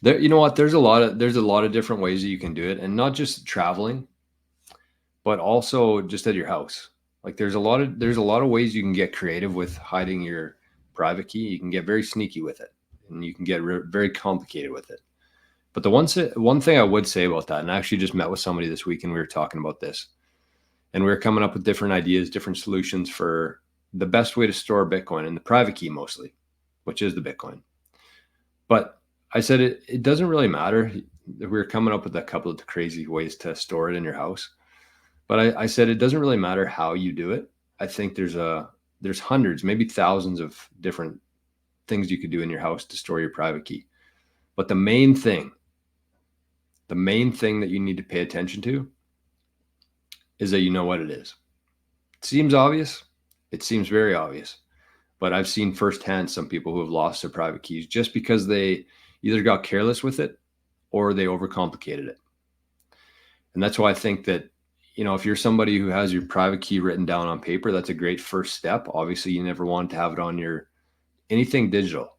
There, you know what? There's a lot of different ways that you can do it, and not just traveling, but also just at your house. Like there's a lot of ways you can get creative with hiding your private key. You can get very sneaky with it, and you can get very complicated with it. But one thing I would say about that, and I actually just met with somebody this week, and we were talking about this, and we were coming up with different ideas, different solutions for the best way to store Bitcoin and the private key mostly, which is the Bitcoin. But I said it doesn't really matter. We were coming up with a couple of crazy ways to store it in your house. But I said it doesn't really matter how you do it. I think there's hundreds, maybe thousands of different things you could do in your house to store your private key. But the main thing that you need to pay attention to is that you know what it is. It seems obvious. It seems very obvious. But I've seen firsthand some people who have lost their private keys just because they either got careless with it or they overcomplicated it. And that's why I think that, if you're somebody who has your private key written down on paper, that's a great first step. Obviously, you never want to have it on your anything digital.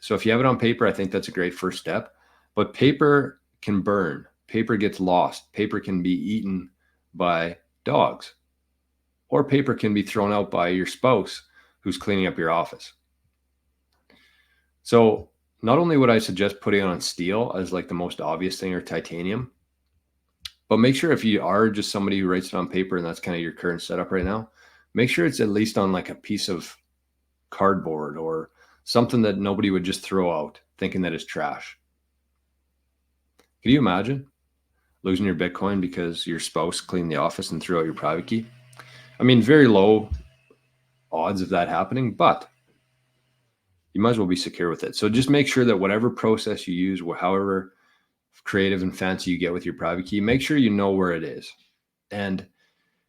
So if you have it on paper, I think that's a great first step. But paper can burn, paper gets lost, paper can be eaten by dogs, or paper can be thrown out by your spouse who's cleaning up your office. So not only would I suggest putting it on steel as like the most obvious thing, or titanium, but make sure if you are just somebody who writes it on paper and that's kind of your current setup right now, make sure it's at least on like a piece of cardboard or something that nobody would just throw out thinking that it's trash. Can you imagine losing your Bitcoin because your spouse cleaned the office and threw out your private key? I mean, very low odds of that happening, but you might as well be secure with it. So just make sure that whatever process you use, however creative and fancy you get with your private key, make sure you know where it is. And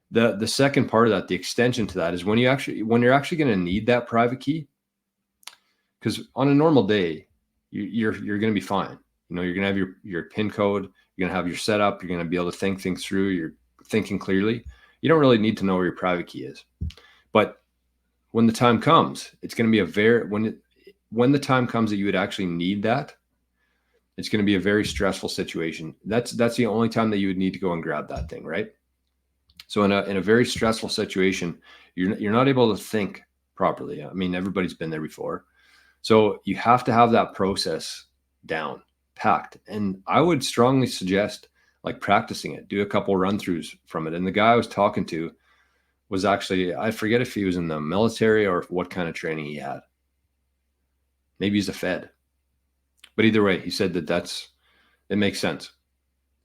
the second part of that, the extension to that, is when you're actually going to need that private key, because on a normal day, you're going to be fine. You're going to have your PIN code, you're going to have your setup, you're going to be able to think things through, you're thinking clearly. You don't really need to know where your private key is. But when the time comes, it's going to be when the time comes that you would actually need that, it's going to be a very stressful situation. That's the only time that you would need to go and grab that thing, right? So in a very stressful situation, you're not able to think properly. I mean, everybody's been there before. So you have to have that process down, packed. And I would strongly suggest like practicing it, do a couple run throughs from it. And the guy I was talking to was actually, I forget if he was in the military or what kind of training he had. Maybe he's a Fed. But either way, he said it makes sense.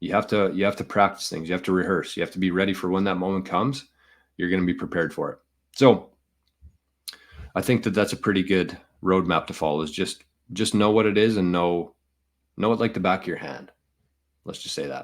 You have to practice things. You have to rehearse. You have to be ready for when that moment comes. You're going to be prepared for it. So I think that that's a pretty good roadmap to follow, is just know what it is and know it like the back of your hand. Let's just say that.